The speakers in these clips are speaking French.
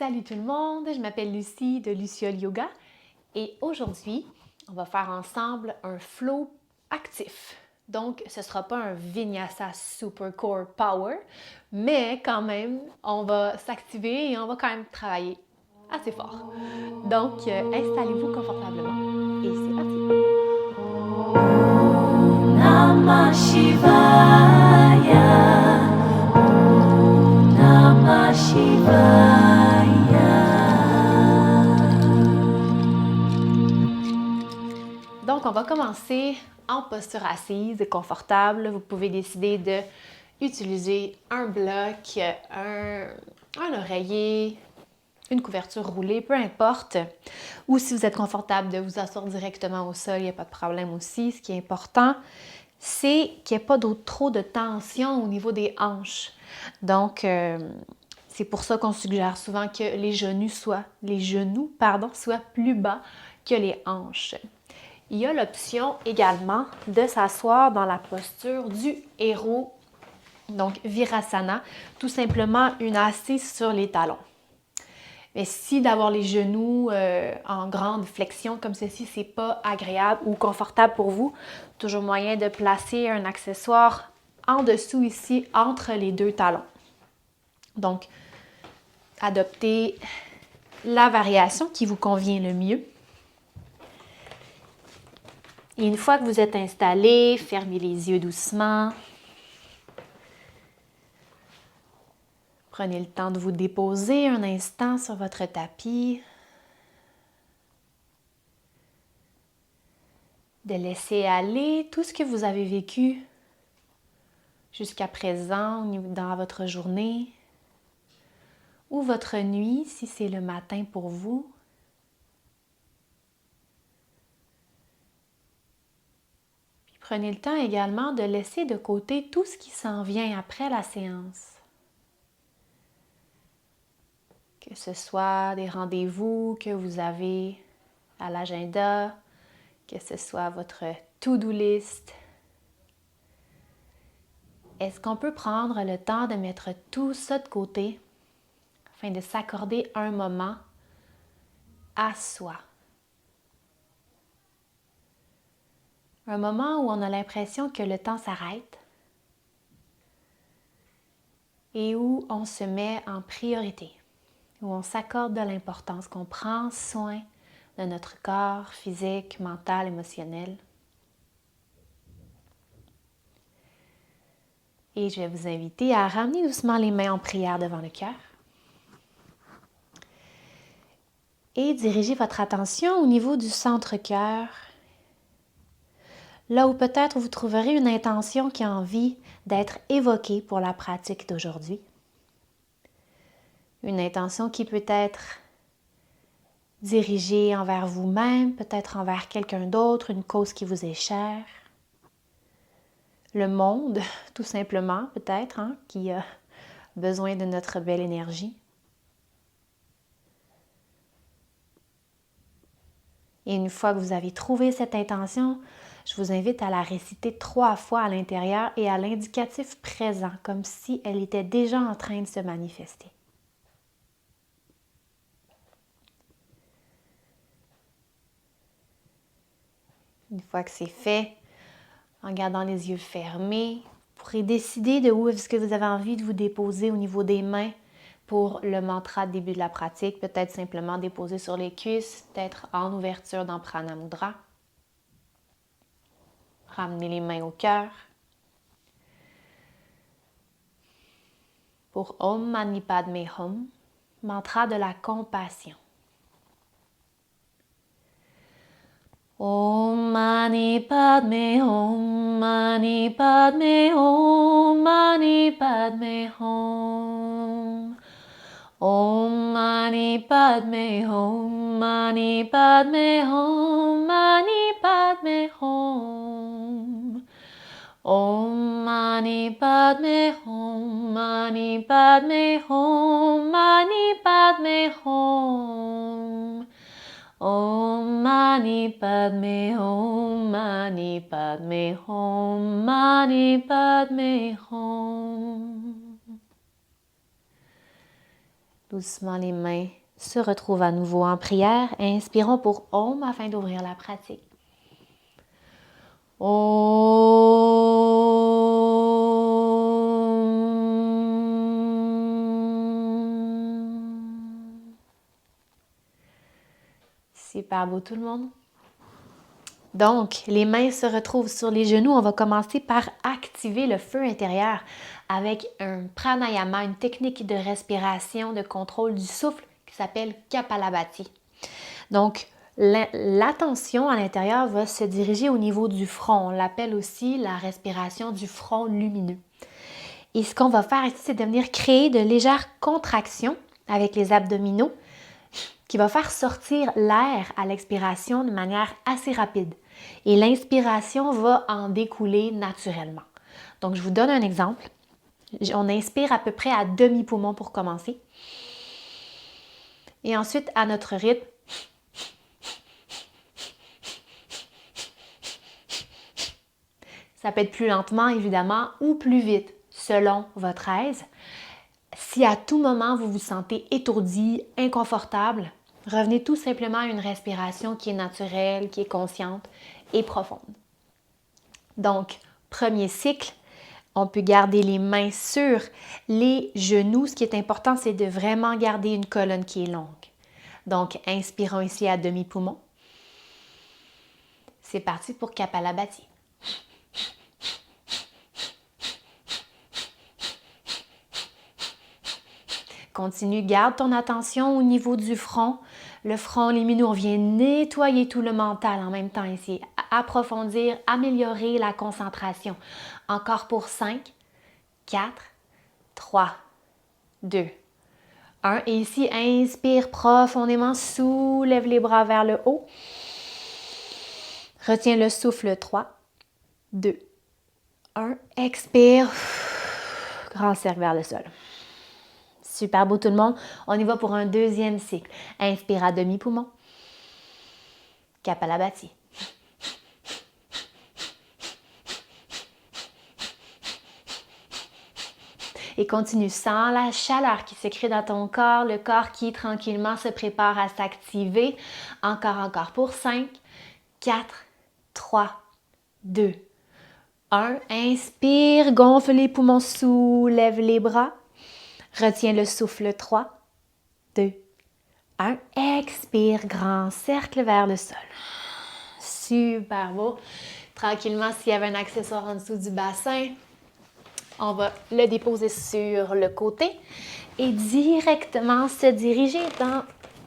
Salut tout le monde, je m'appelle Lucie de Luciole Yoga et aujourd'hui, on va faire ensemble un flow actif. Donc, ce ne sera pas un Vinyasa Super Core Power, mais quand même, on va s'activer et on va quand même travailler assez fort. Donc, installez-vous confortablement et c'est parti! Namah Shivaya. Namah Shivaya. Donc, on va commencer en posture assise, confortable. Vous pouvez décider de utiliser un bloc, un oreiller, une couverture roulée, peu importe. Ou si vous êtes confortable de vous asseoir directement au sol, il n'y a pas de problème aussi. Ce qui est important, c'est qu'il n'y ait pas trop de tension au niveau des hanches. Donc, c'est pour ça qu'on suggère souvent que les genoux soient plus bas que les hanches. Il y a l'option également de s'asseoir dans la posture du héros, donc Virasana, tout simplement une assise sur les talons. Mais si d'avoir les genoux en grande flexion comme ceci, c'est pas agréable ou confortable pour vous, toujours moyen de placer un accessoire en dessous ici, entre les deux talons. Donc, adoptez la variation qui vous convient le mieux. Et une fois que vous êtes installé, fermez les yeux doucement. Prenez le temps de vous déposer un instant sur votre tapis. De laisser aller tout ce que vous avez vécu jusqu'à présent dans votre journée ou votre nuit si c'est le matin pour vous. Puis prenez le temps également de laisser de côté tout ce qui s'en vient après la séance. Que ce soit des rendez-vous que vous avez à l'agenda, que ce soit votre to-do list. Est-ce qu'on peut prendre le temps de mettre tout ça de côté afin de s'accorder un moment à soi? Un moment où on a l'impression que le temps s'arrête et où on se met en priorité, où on s'accorde de l'importance, qu'on prend soin de notre corps physique, mental, émotionnel. Et je vais vous inviter à ramener doucement les mains en prière devant le cœur. Et diriger votre attention au niveau du centre-cœur, là où peut-être vous trouverez une intention qui a envie d'être évoquée pour la pratique d'aujourd'hui. Une intention qui peut être dirigée envers vous-même, peut-être envers quelqu'un d'autre, une cause qui vous est chère. Le monde, tout simplement, peut-être, qui a besoin de notre belle énergie. Et une fois que vous avez trouvé cette intention, je vous invite à la réciter 3 fois à l'intérieur et à l'indicatif présent, comme si elle était déjà en train de se manifester. Une fois que c'est fait, en gardant les yeux fermés, vous pourrez décider de où est-ce que vous avez envie de vous déposer au niveau des mains pour le mantra de début de la pratique. Peut-être simplement déposer sur les cuisses, peut-être en ouverture dans Prana Mudra. Ramenez les mains au cœur. Pour Om Mani Padme Hum, mantra de la compassion. Om Mani Padme Hum, Mani Padme Hum, Mani Padme Hum. Om Mani Padme Hum, Mani Padme Hum, Mani Padme Hum. Om Mani Padme Hum, Mani Padme Hum, Mani Padme Hum. Om Mani Padme Hum, Mani Padme Hum, Mani Padme Hum. Doucement, les mains se retrouvent à nouveau en prière. Inspirons pour Om afin d'ouvrir la pratique. Super beau tout le monde. Donc, les mains se retrouvent sur les genoux. On va commencer par activer le feu intérieur avec un pranayama, une technique de respiration, de contrôle du souffle qui s'appelle Kapalabhati. Donc, l'attention à l'intérieur va se diriger au niveau du front. On l'appelle aussi la respiration du front lumineux. Et ce qu'on va faire ici, c'est de venir créer de légères contractions avec les abdominaux qui va faire sortir l'air à l'expiration de manière assez rapide. Et l'inspiration va en découler naturellement. Donc, je vous donne un exemple. On inspire à peu près à demi-poumon pour commencer. Et ensuite, à notre rythme, ça peut être plus lentement, évidemment, ou plus vite, selon votre aise. Si à tout moment, vous vous sentez étourdi, inconfortable, revenez tout simplement à une respiration qui est naturelle, qui est consciente et profonde. Donc, premier cycle, on peut garder les mains sur les genoux. Ce qui est important, c'est de vraiment garder une colonne qui est longue. Donc, inspirons ici à demi-poumon. C'est parti pour Kapalabhati. Continue, garde ton attention au niveau du front. Le front lumineux, on vient nettoyer tout le mental en même temps ici. Approfondir, améliorer la concentration. Encore pour 5, 4, 3, 2, 1. Et ici, inspire profondément, soulève les bras vers le haut. Retiens le souffle, 3, 2, 1. Expire. Grand cercle vers le sol. Super beau tout le monde. On y va pour un deuxième cycle. Inspire à demi-poumon. Kapalabhati. Et continue sans la chaleur qui se crée dans ton corps, le corps qui tranquillement se prépare à s'activer. Encore pour 5, 4, 3, 2, 1. Inspire, gonfle les poumons, soulève les bras. Retiens le souffle, 3, 2, 1. Expire, grand cercle vers le sol. Super beau. Tranquillement, s'il y avait un accessoire en dessous du bassin, on va le déposer sur le côté et directement se diriger dans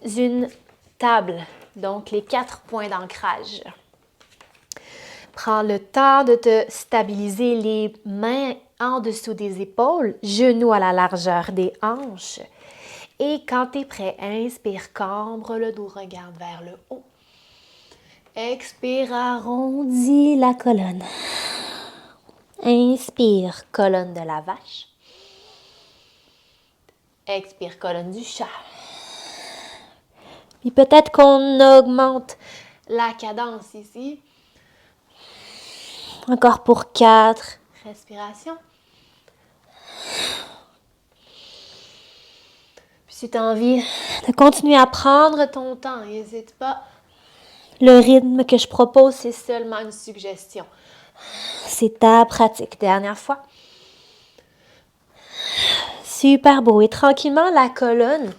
une table. Donc, les 4 points d'ancrage. Prends le temps de te stabiliser, les mains en dessous des épaules, genoux à la largeur des hanches. Et quand tu es prêt, inspire, cambre le dos, regarde vers le haut. Expire, arrondis la colonne. Inspire, colonne de la vache. Expire, colonne du chat. Puis peut-être qu'on augmente la cadence ici. Encore pour 4 respirations. Puis si tu as envie de continuer à prendre ton temps, n'hésite pas. Le rythme que je propose, c'est seulement une suggestion. C'est ta pratique. Dernière fois. Super beau. Et tranquillement, la colonne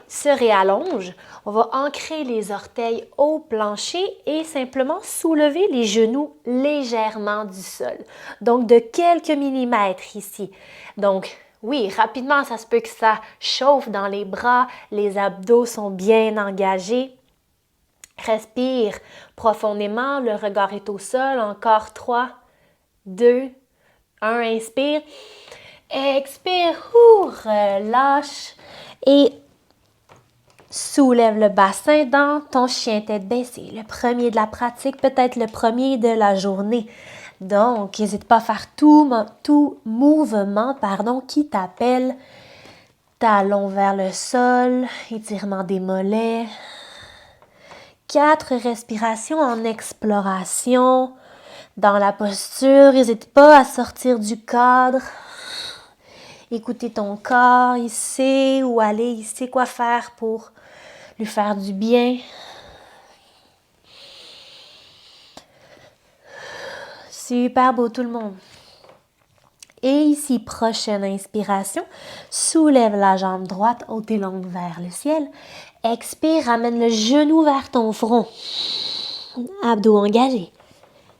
se réallonge. On va ancrer les orteils au plancher et simplement soulever les genoux légèrement du sol. Donc, de quelques millimètres ici. Donc, oui, rapidement, ça se peut que ça chauffe dans les bras. Les abdos sont bien engagés. Respire profondément. Le regard est au sol. Encore 3, 2, 1. Inspire. Expire. Relâche. Et soulève le bassin dans ton chien tête baissée. Le premier de la pratique, peut-être le premier de la journée. Donc, n'hésite pas à faire tout mouvement qui t'appelle. Talons vers le sol, étirement des mollets. 4 respirations en exploration. Dans la posture, n'hésite pas à sortir du cadre. écouter ton corps, il sait où aller, il sait quoi faire pour lui faire du bien. Super beau tout le monde. Et ici, prochaine inspiration, soulève la jambe droite, haute et longue vers le ciel. Expire, ramène le genou vers ton front. Abdos engagés.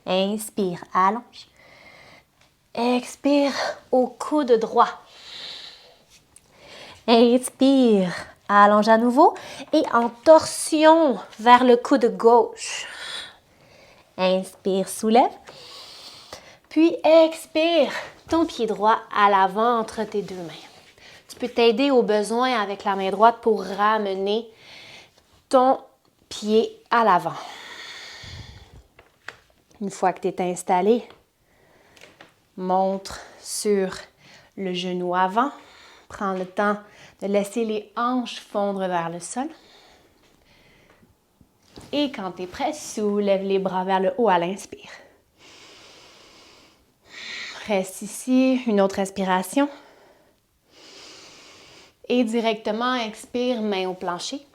Inspire, allonge. Expire au coude droit. Inspire, allonge à nouveau et en torsion vers le coude gauche. Inspire, soulève. Puis expire, ton pied droit à l'avant entre tes deux mains. Tu peux t'aider au besoin avec la main droite pour ramener ton pied à l'avant. Une fois que tu es installé, montre sur le genou avant. Prends le temps de laisser les hanches fondre vers le sol. Et quand tu es prêt, soulève les bras vers le haut à l'inspire. Reste ici, une autre respiration. Et directement, expire, main au plancher.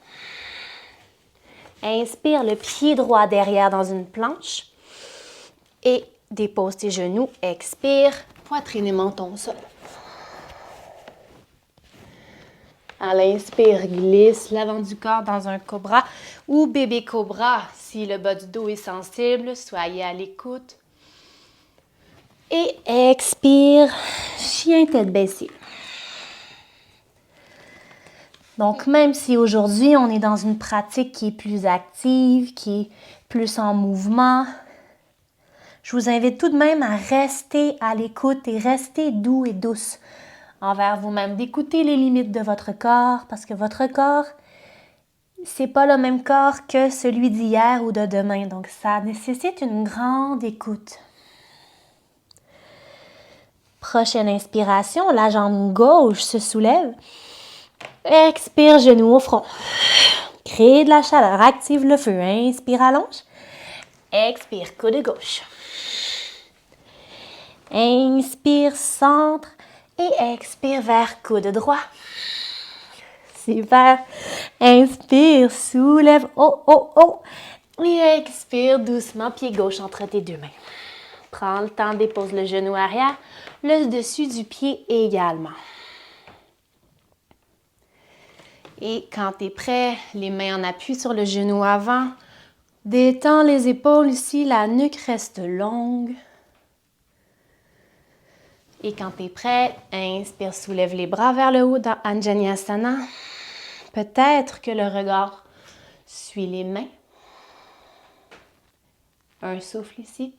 Inspire le pied droit derrière dans une planche. Et dépose tes genoux. Expire, poitrine et menton au sol. À l'inspire, glisse l'avant du corps dans un cobra ou bébé cobra. Si le bas du dos est sensible, soyez à l'écoute. Et expire, chien tête baissée. Donc, même si aujourd'hui, on est dans une pratique qui est plus active, qui est plus en mouvement, je vous invite tout de même à rester à l'écoute et rester doux et douce envers vous-même, d'écouter les limites de votre corps, parce que votre corps, c'est pas le même corps que celui d'hier ou de demain. Donc, ça nécessite une grande écoute. Prochaine inspiration, la jambe gauche se soulève. Expire, genou au front. Crée de la chaleur, active le feu. Inspire, allonge. Expire, coude gauche. Inspire, centre. Et expire vers coude droit. Super. Inspire, soulève. Oh, oh, oh. Et expire doucement, pied gauche entre tes deux mains. Prends le temps, dépose le genou arrière, le dessus du pied également. Et quand tu es prêt, les mains en appui sur le genou avant. Détends les épaules ici, la nuque reste longue. Et quand tu es prêt, inspire, soulève les bras vers le haut dans Anjaneyasana. Peut-être que le regard suit les mains. Un souffle ici.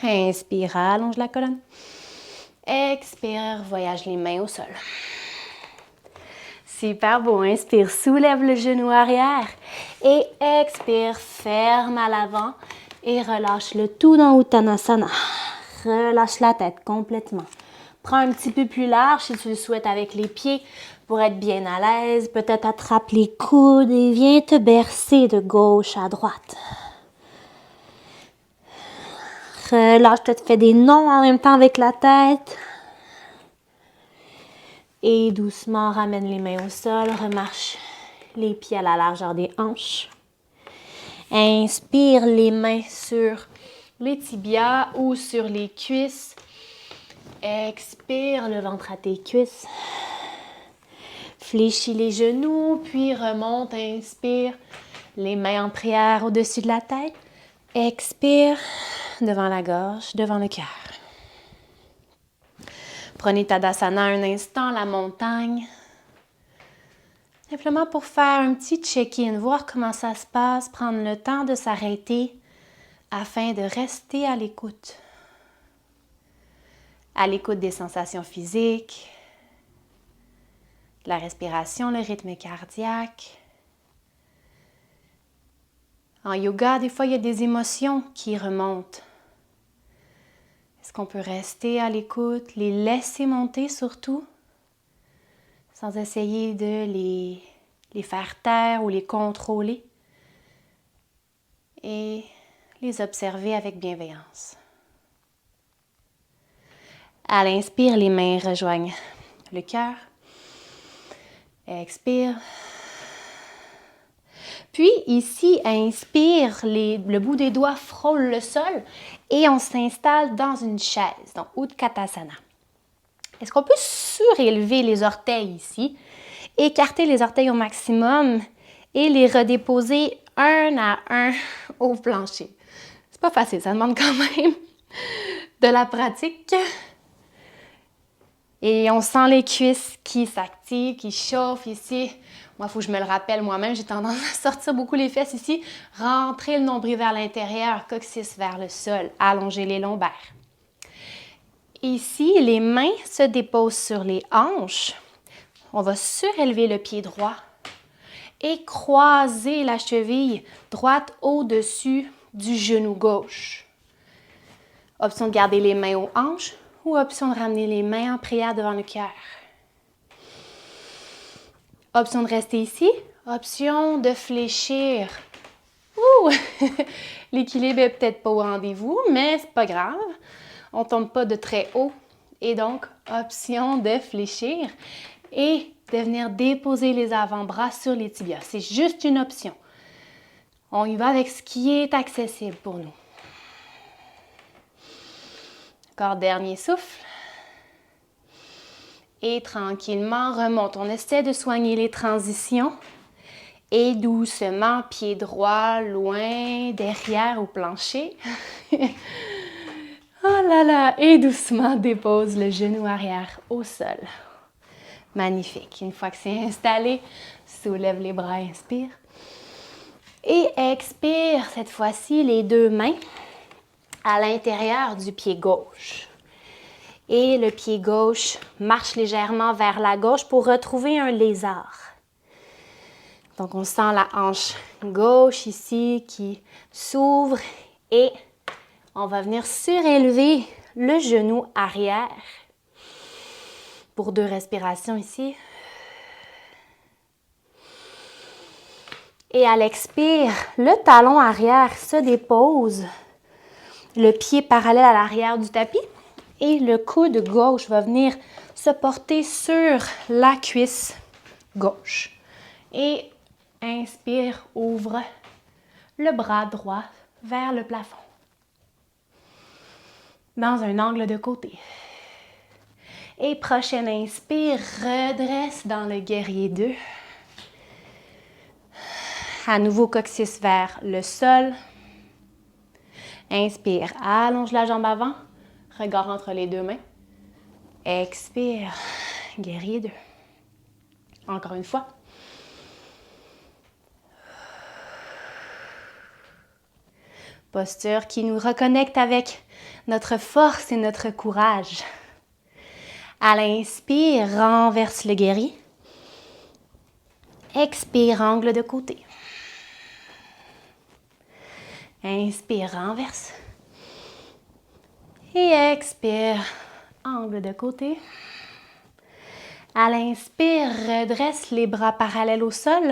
Inspire, allonge la colonne. Expire, voyage les mains au sol. Super beau. Inspire, soulève le genou arrière. Et expire, ferme à l'avant. Et relâche le tout dans Uttanasana. Relâche la tête complètement. Prends un petit peu plus large si tu le souhaites avec les pieds pour être bien à l'aise. Peut-être attrape les coudes et viens te bercer de gauche à droite. Relâche, peut-être fais des nons en même temps avec la tête. Et doucement, ramène les mains au sol. Remarche les pieds à la largeur des hanches. Inspire les mains sur les tibias ou sur les cuisses. Expire le ventre à tes cuisses. Fléchis les genoux, puis remonte. Inspire les mains en prière au-dessus de la tête. Expire devant la gorge, devant le cœur. Prenez Tadasana un instant, la montagne. Simplement pour faire un petit check-in, voir comment ça se passe, prendre le temps de s'arrêter afin de rester à l'écoute. À l'écoute des sensations physiques, de la respiration, le rythme cardiaque. En yoga, des fois, il y a des émotions qui remontent. Est-ce qu'on peut rester à l'écoute, les laisser monter surtout, sans essayer de les faire taire ou les contrôler, et les observer avec bienveillance. À l'inspire, les mains rejoignent le cœur. Expire. Puis ici, inspire, le bout des doigts frôle le sol et on s'installe dans une chaise, donc Utkatasana. Est-ce qu'on peut surélever les orteils ici, écarter les orteils au maximum et les redéposer un à un au plancher? C'est pas facile, ça demande quand même de la pratique. Et on sent les cuisses qui s'activent, qui chauffent ici. Moi, il faut que je me le rappelle moi-même. J'ai tendance à sortir beaucoup les fesses ici. Rentrer le nombril vers l'intérieur, coccyx vers le sol. Allonger les lombaires. Ici, les mains se déposent sur les hanches. On va surélever le pied droit et croiser la cheville droite au-dessus du genou gauche. Option de garder les mains aux hanches ou option de ramener les mains en prière devant le cœur. Option de rester ici, option de fléchir. Ouh! L'équilibre est peut-être pas au rendez-vous, mais c'est pas grave. On tombe pas de très haut. Et donc, option de fléchir et de venir déposer les avant-bras sur les tibias. C'est juste une option. On y va avec ce qui est accessible pour nous. Encore dernier souffle. Et tranquillement, remonte. On essaie de soigner les transitions. Et doucement, pied droit, loin, derrière au plancher. Oh là là! Et doucement, dépose le genou arrière au sol. Magnifique. Une fois que c'est installé, soulève les bras, inspire. Et expire, cette fois-ci, les deux mains à l'intérieur du pied gauche. Et le pied gauche marche légèrement vers la gauche pour retrouver un lézard. Donc, on sent la hanche gauche ici qui s'ouvre et on va venir surélever le genou arrière pour 2 respirations ici. Et à l'expire, le talon arrière se dépose, le pied parallèle à l'arrière du tapis et le coude gauche va venir se porter sur la cuisse gauche. Et inspire, ouvre le bras droit vers le plafond. Dans un angle de côté. Et prochaine inspire, redresse dans le guerrier 2. À nouveau, coccyx vers le sol. Inspire, allonge la jambe avant. Regard entre les deux mains. Expire, guerrier 2. Encore une fois. Posture qui nous reconnecte avec notre force et notre courage. À l'inspire, renverse le guerrier. Expire, angle de côté. Inspire, renverse. Et expire, angle de côté. À l'inspire, redresse les bras parallèles au sol.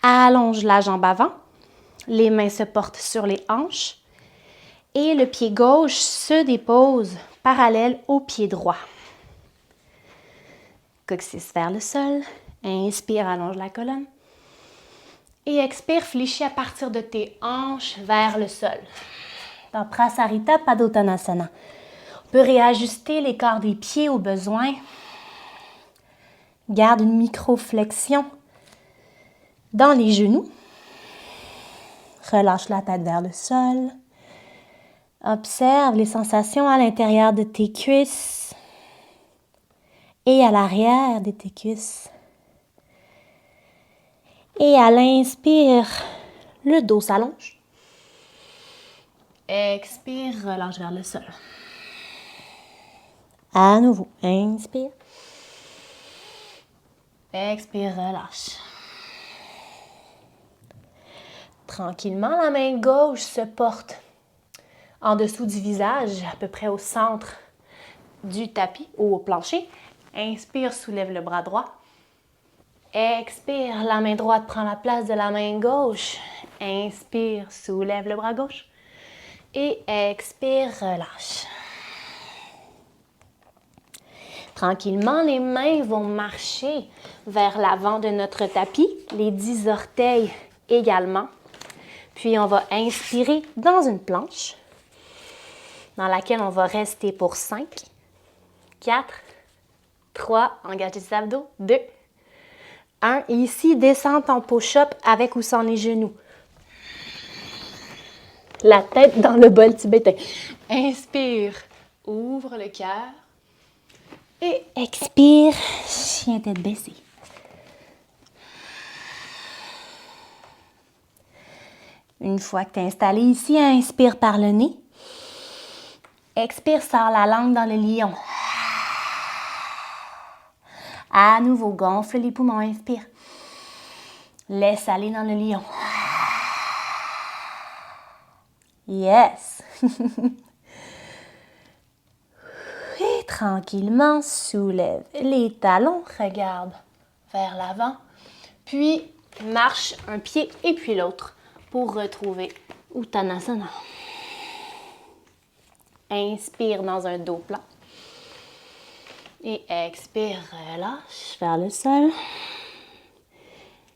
Allonge la jambe avant. Les mains se portent sur les hanches. Et le pied gauche se dépose parallèle au pied droit. Coccyx vers le sol. Inspire, allonge la colonne. Et expire, fléchis à partir de tes hanches vers le sol. Dans Prasarita Padottanasana. On peut réajuster les corps des pieds au besoin. Garde une micro-flexion dans les genoux. Relâche la tête vers le sol. Observe les sensations à l'intérieur de tes cuisses et à l'arrière de tes cuisses. Et à l'inspire, le dos s'allonge. Expire, relâche vers le sol. À nouveau, inspire. Expire, relâche. Tranquillement, la main gauche se porte en dessous du visage, à peu près au centre du tapis ou au plancher. Inspire, soulève le bras droit. Expire, la main droite prend la place de la main gauche. Inspire, soulève le bras gauche. Et expire, relâche. Tranquillement, les mains vont marcher vers l'avant de notre tapis, les 10 orteils également. Puis, on va inspirer dans une planche dans laquelle on va rester pour 5, 4, 3, engage les abdos, 2, 1. Et ici, descente en push-up avec ou sans les genoux. La tête dans le bol tibétain. Inspire, ouvre le cœur. Et expire, chien tête baissée. Une fois que tu es installé ici, inspire par le nez. Expire, sors la langue dans le lion. À nouveau, gonfle les poumons, inspire. Laisse aller dans le lion. Yes! Et tranquillement, soulève les talons, regarde vers l'avant, puis marche un pied et puis l'autre pour retrouver Uttanasana. Inspire dans un dos plat. Et expire, relâche vers le sol.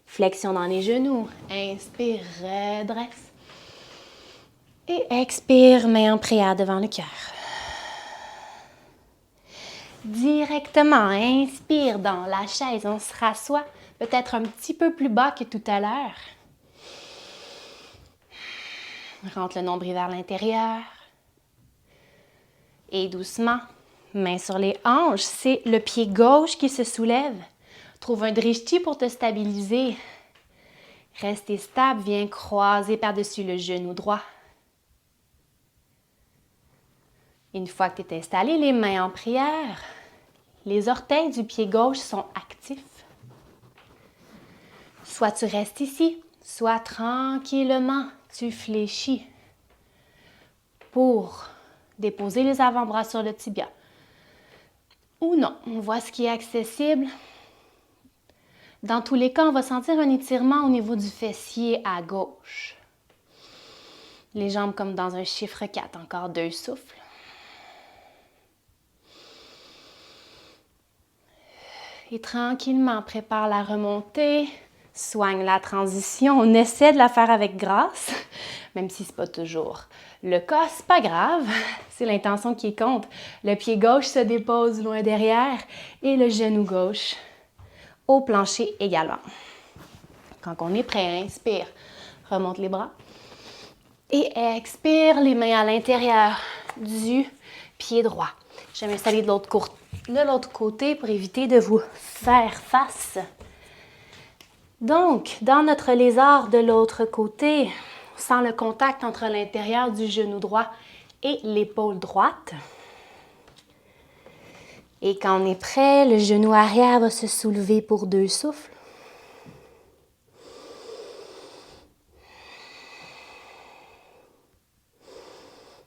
Flexion dans les genoux. Inspire, redresse. Et expire, main en prière devant le cœur. Directement, inspire dans la chaise. On se rassoit peut-être un petit peu plus bas que tout à l'heure. Rentre le nombril vers l'intérieur. Et doucement, main sur les hanches, c'est le pied gauche qui se soulève. Trouve un drishti pour te stabiliser. Restez stable, viens croiser par-dessus le genou droit. Une fois que tu es installé, les mains en prière, les orteils du pied gauche sont actifs. Soit tu restes ici, soit tranquillement, tu fléchis pour déposer les avant-bras sur le tibia. Ou non, on voit ce qui est accessible. Dans tous les cas, on va sentir un étirement au niveau du fessier à gauche. Les jambes comme dans un chiffre 4, encore 2 souffles. Et tranquillement, prépare la remontée, soigne la transition. On essaie de la faire avec grâce, même si ce n'est pas toujours le cas. C'est pas grave, c'est l'intention qui compte. Le pied gauche se dépose loin derrière et le genou gauche au plancher également. Quand on est prêt, inspire, remonte les bras. Et expire, les mains à l'intérieur du pied droit. Je vais m'installer de l'autre côté pour éviter de vous faire face. Donc, dans notre lézard de l'autre côté, on sent le contact entre l'intérieur du genou droit et l'épaule droite. Et quand on est prêt, le genou arrière va se soulever pour 2 souffles.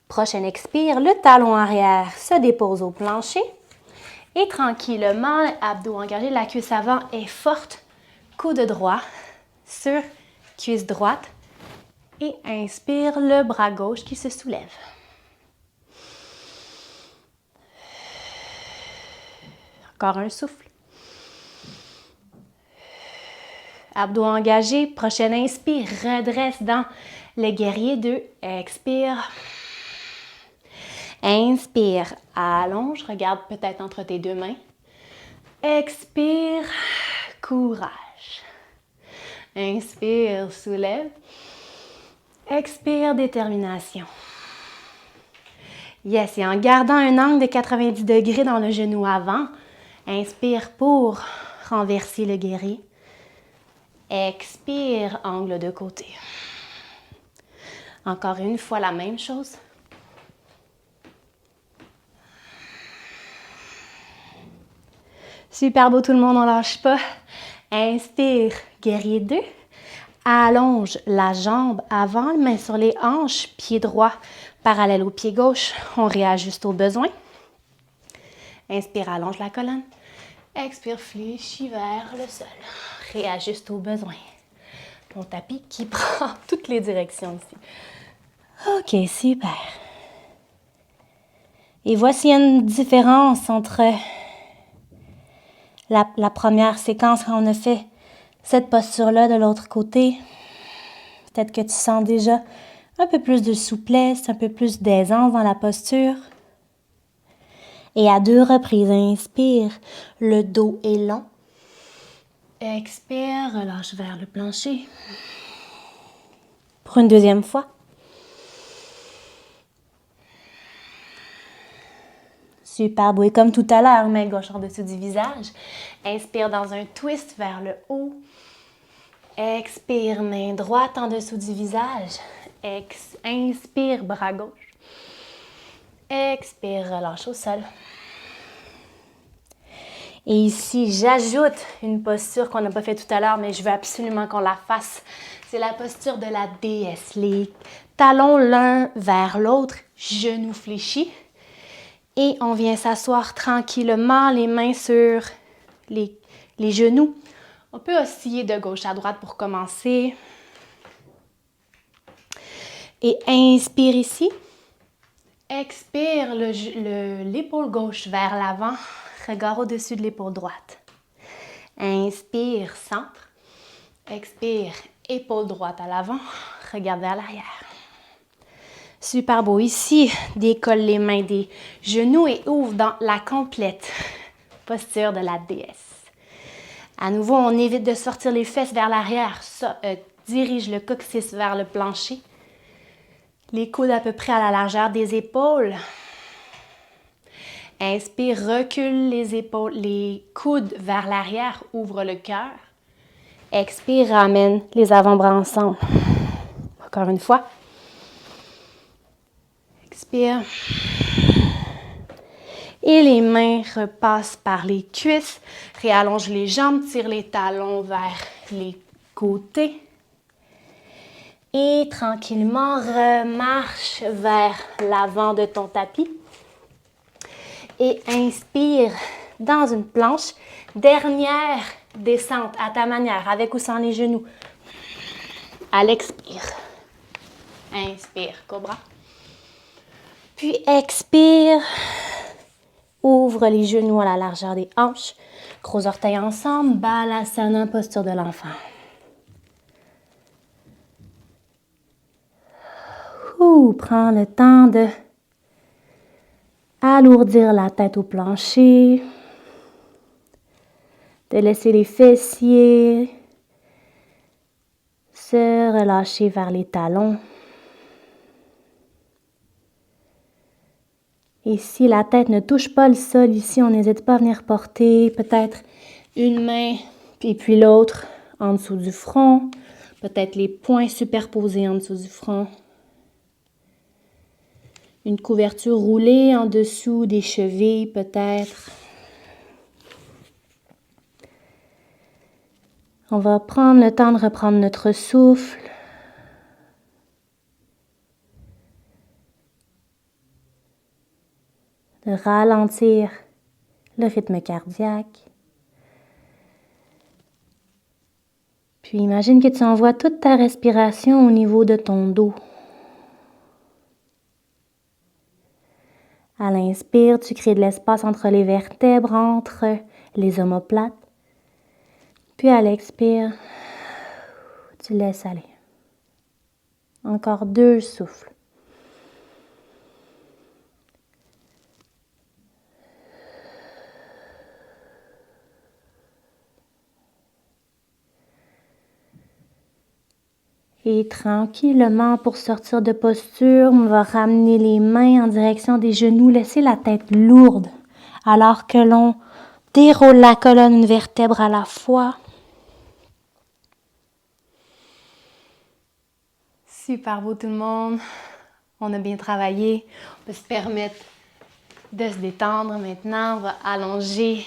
Prochaine expire, le talon arrière se dépose au plancher. Et tranquillement, abdos engagés, la cuisse avant est forte. Coude droit sur cuisse droite. Et inspire, le bras gauche qui se soulève. Encore un souffle. Abdos engagés. Prochaine inspire, redresse dans le guerrier 2. Expire. Inspire, allonge, regarde peut-être entre tes 2 mains. Expire, courage. Inspire, soulève. Expire, détermination. Yes, et en gardant un angle de 90 degrés dans le genou avant, inspire pour renverser le guerrier. Expire, angle de côté. Encore une fois, la même chose. Super beau tout le monde, on lâche pas. Inspire, guerrier 2. Allonge la jambe avant, main sur les hanches, pied droit parallèle au pied gauche. On réajuste au besoin. Inspire, allonge la colonne. Expire, fléchis vers le sol. Réajuste au besoin. Mon tapis qui prend toutes les directions ici. Ok, super. Et voici une différence entre la première séquence quand on a fait cette posture-là de l'autre côté. Peut-être que tu sens déjà un peu plus de souplesse, un peu plus d'aisance dans la posture. Et à 2 reprises, inspire, le dos est long. Expire, relâche vers le plancher. Pour une deuxième fois. Super beau. Et comme tout à l'heure, main gauche en dessous du visage. Inspire dans un twist vers le haut. Expire, main droite en dessous du visage. Inspire, bras gauche. Expire, relâche au sol. Et ici, j'ajoute une posture qu'on n'a pas fait tout à l'heure, mais je veux absolument qu'on la fasse. C'est la posture de la déesse. Les talons l'un vers l'autre, genoux fléchis. Et on vient s'asseoir tranquillement, les mains sur les genoux. On peut osciller de gauche à droite pour commencer. Et inspire ici. Expire l'épaule gauche vers l'avant. Regard au-dessus de l'épaule droite. Inspire, centre. Expire, épaule droite à l'avant. Regarde vers l'arrière. Super beau. Ici, décolle les mains des genoux et ouvre dans la complète posture de la déesse. À nouveau, on évite de sortir les fesses vers l'arrière. Dirige le coccyx vers le plancher. Les coudes à peu près à la largeur des épaules. Inspire, recule les épaules, les coudes vers l'arrière, ouvre le cœur. Expire, ramène les avant-bras ensemble. Encore une fois. Expire. Et les mains repassent par les cuisses. Réallonge les jambes, tire les talons vers les côtés. Et tranquillement, remarche vers l'avant de ton tapis. Et inspire dans une planche. Dernière descente à ta manière, avec ou sans les genoux. À l'expire. Inspire, cobra. Puis expire. Ouvre les genoux à la largeur des hanches. Gros orteils ensemble. Balasana, posture de l'enfant. Prends le temps de alourdir la tête au plancher, de laisser les fessiers se relâcher vers les talons. Et si la tête ne touche pas le sol ici, on n'hésite pas à venir porter peut-être une main et puis l'autre en dessous du front, peut-être les poings superposés en dessous du front. Une couverture roulée en dessous des chevilles, peut-être. On va prendre le temps de reprendre notre souffle. De ralentir le rythme cardiaque. Puis imagine que tu envoies toute ta respiration au niveau de ton dos. À l'inspire, tu crées de l'espace entre les vertèbres, entre les omoplates. Puis à l'expire, tu laisses aller. Encore 2 souffles. Et tranquillement, pour sortir de posture, on va ramener les mains en direction des genoux, laisser la tête lourde, alors que l'on déroule la colonne une vertèbre à la fois. Super beau tout le monde. On a bien travaillé. On peut se permettre de se détendre maintenant. On va allonger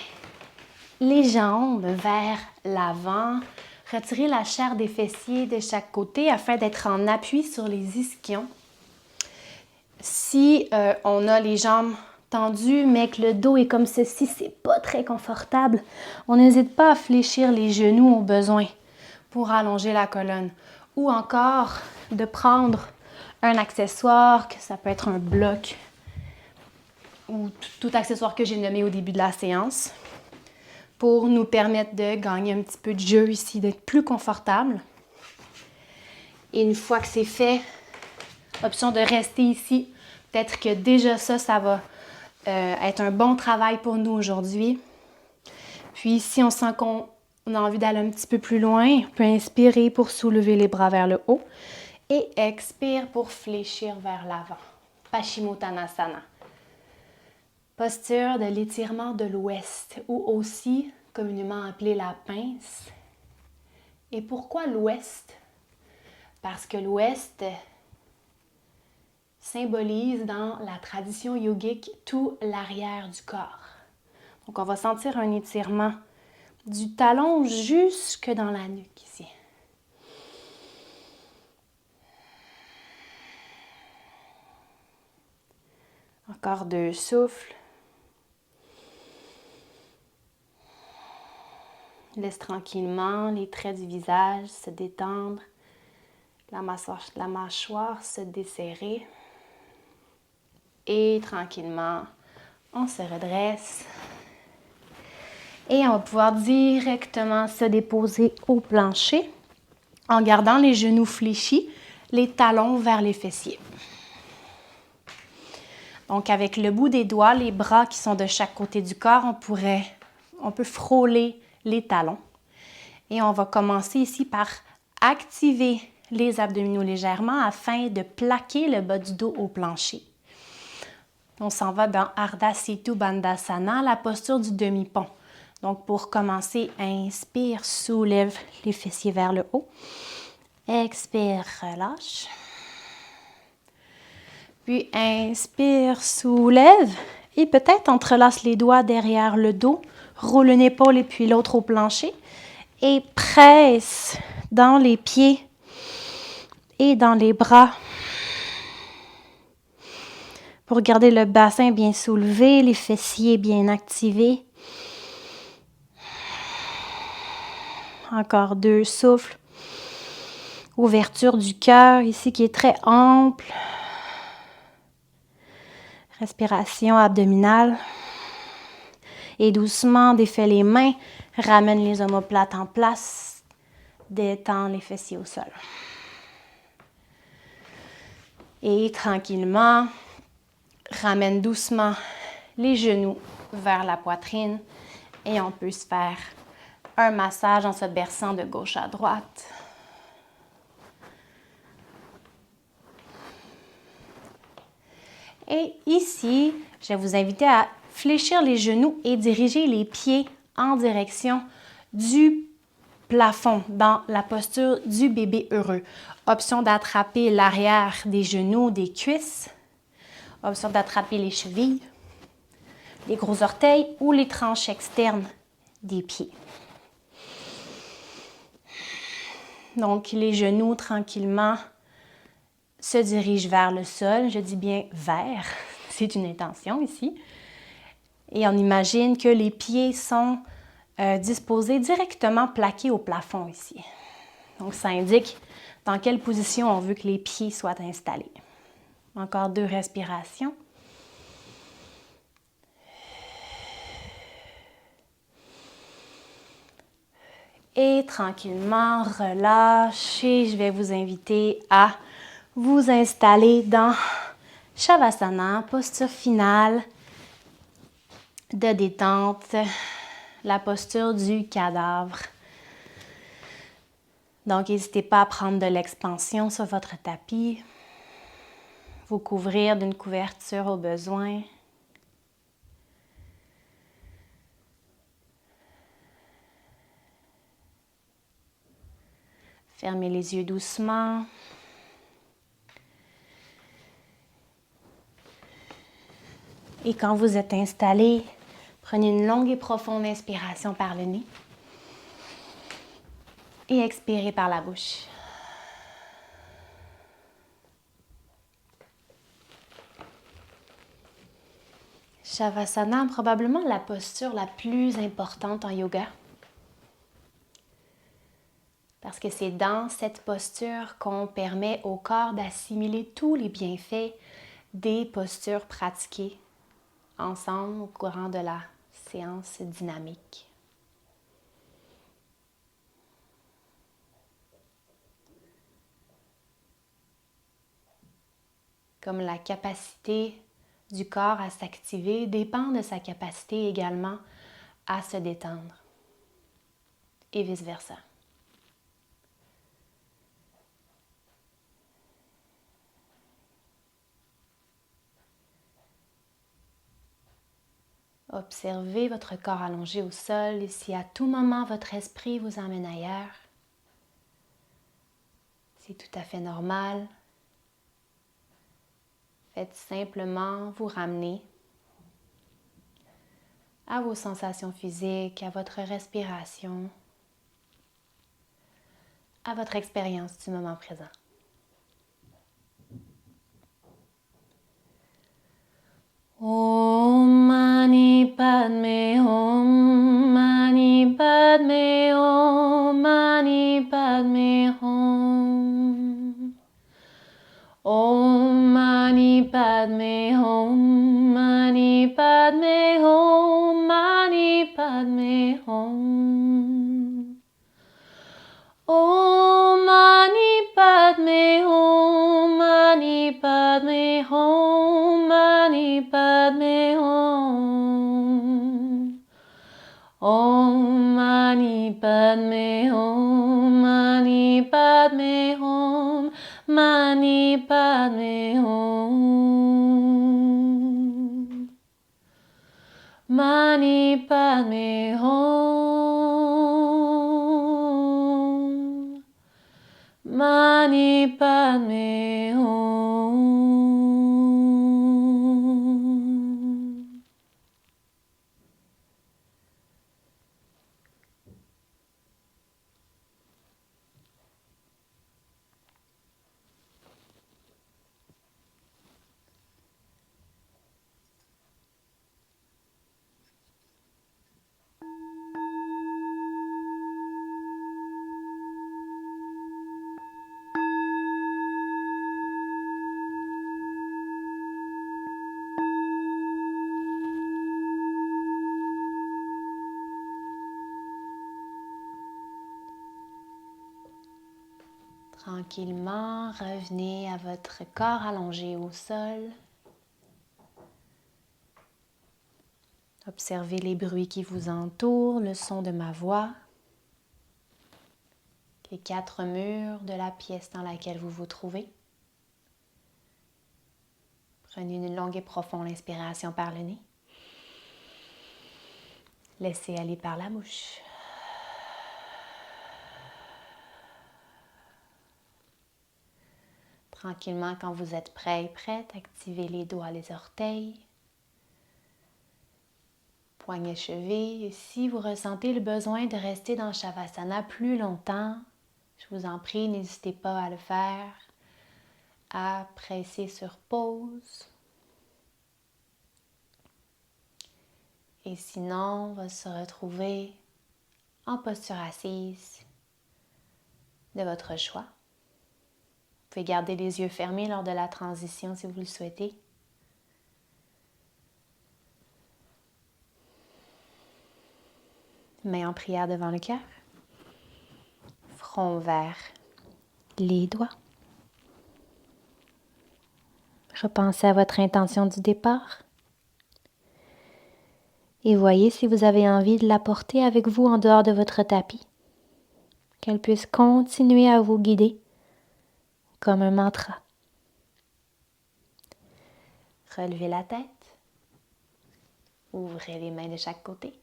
les jambes vers l'avant. Retirer la chair des fessiers de chaque côté afin d'être en appui sur les ischions. Si on a les jambes tendues mais que le dos est comme ceci, c'est pas très confortable, on n'hésite pas à fléchir les genoux au besoin pour allonger la colonne. Ou encore de prendre un accessoire, que ça peut être un bloc ou tout accessoire que j'ai nommé au début de la séance, pour nous permettre de gagner un petit peu de jeu ici, d'être plus confortable. Et une fois que c'est fait, option de rester ici. Peut-être que déjà ça va être un bon travail pour nous aujourd'hui. Puis si on sent qu'on a envie d'aller un petit peu plus loin, on peut inspirer pour soulever les bras vers le haut et expire pour fléchir vers l'avant. Paschimottanasana. Posture de l'étirement de l'ouest ou aussi communément appelée la pince. Et pourquoi l'ouest? Parce que l'ouest symbolise dans la tradition yogique tout l'arrière du corps. Donc, on va sentir un étirement du talon jusque dans la nuque ici. Encore 2 souffles. Laisse tranquillement les traits du visage se détendre, la mâchoire se desserrer. Et tranquillement, on se redresse. Et on va pouvoir directement se déposer au plancher en gardant les genoux fléchis, les talons vers les fessiers. Donc, avec le bout des doigts, les bras qui sont de chaque côté du corps, on peut frôler les talons. Et on va commencer ici par activer les abdominaux légèrement afin de plaquer le bas du dos au plancher. On s'en va dans Ardha Setu Bandhasana, la posture du demi-pont. Donc, pour commencer, inspire, soulève les fessiers vers le haut. Expire, relâche. Puis, inspire, soulève. Et peut-être entrelace les doigts derrière le dos. Roule une épaule et puis l'autre au plancher. Et presse dans les pieds et dans les bras. Pour garder le bassin bien soulevé, les fessiers bien activés. Encore 2 souffles. Ouverture du cœur ici qui est très ample. Respiration abdominale. Et doucement, défais les mains. Ramène les omoplates en place. Détends les fessiers au sol. Et tranquillement, ramène doucement les genoux vers la poitrine. Et on peut se faire un massage en se berçant de gauche à droite. Et ici, je vais vous inviter à fléchir les genoux et diriger les pieds en direction du plafond dans la posture du bébé heureux. Option d'attraper l'arrière des genoux, des cuisses. Option d'attraper les chevilles, les gros orteils ou les tranches externes des pieds. Donc, les genoux tranquillement se dirigent vers le sol. Je dis bien vers, c'est une intention ici. Et on imagine que les pieds sont disposés directement plaqués au plafond ici. Donc, ça indique dans quelle position on veut que les pieds soient installés. Encore 2 respirations. Et tranquillement, relâchez. Je vais vous inviter à vous installer dans Shavasana, posture finale de détente, la posture du cadavre. Donc, n'hésitez pas à prendre de l'expansion sur votre tapis, vous couvrir d'une couverture au besoin. Fermez les yeux doucement. Et quand vous êtes installé, prenez une longue et profonde inspiration par le nez. Et expirez par la bouche. Shavasana, probablement la posture la plus importante en yoga. Parce que c'est dans cette posture qu'on permet au corps d'assimiler tous les bienfaits des postures pratiquées ensemble au courant de la séance dynamique. comme la capacité du corps à s'activer dépend de sa capacité également à se détendre et vice-versa. Observez votre corps allongé au sol et si à tout moment votre esprit vous emmène ailleurs, c'est tout à fait normal. Faites simplement vous ramener à vos sensations physiques, à votre respiration, à votre expérience du moment présent. Om Mani Padme Hum, Mani Padme Hum, Mani Padme Hum. Om Mani Padme Hum, Mani Padme Hum, Mani Padme Hum. Om Mani Padme Hum, Mani Padme Hum, Mani Padme Hum. Om Mani Padme Hum, Mani Padme Hum, Mani Padme Hum. Mani Padme Hum. Mani Padme Hum. Tranquillement, revenez à votre corps allongé au sol. Observez les bruits qui vous entourent, le son de ma voix, les 4 murs de la pièce dans laquelle vous vous trouvez. Prenez une longue et profonde inspiration par le nez. Laissez aller par la bouche. Tranquillement, quand vous êtes prêt et prête, activez les doigts, les orteils, poignets cheveux. Et si vous ressentez le besoin de rester dans Shavasana plus longtemps, je vous en prie, n'hésitez pas à le faire, à presser sur pause. Et sinon, on va se retrouver en posture assise de votre choix. Vous pouvez garder les yeux fermés lors de la transition si vous le souhaitez. Mains en prière devant le cœur. Front vers les doigts. Repensez à votre intention du départ. Et voyez si vous avez envie de la porter avec vous en dehors de votre tapis. Qu'elle puisse continuer à vous guider comme un mantra. Relevez la tête. Ouvrez les mains de chaque côté.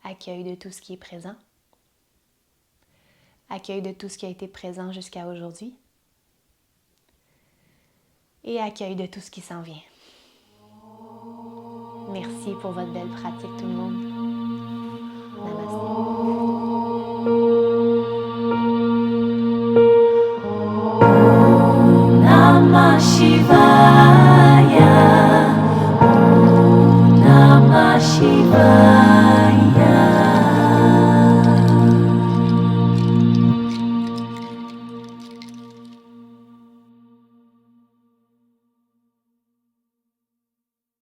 Accueil de tout ce qui est présent. Accueil de tout ce qui a été présent jusqu'à aujourd'hui. Et accueil de tout ce qui s'en vient. Merci pour votre belle pratique tout le monde. Namaste. Namah Shivaya. Namah Shivaya.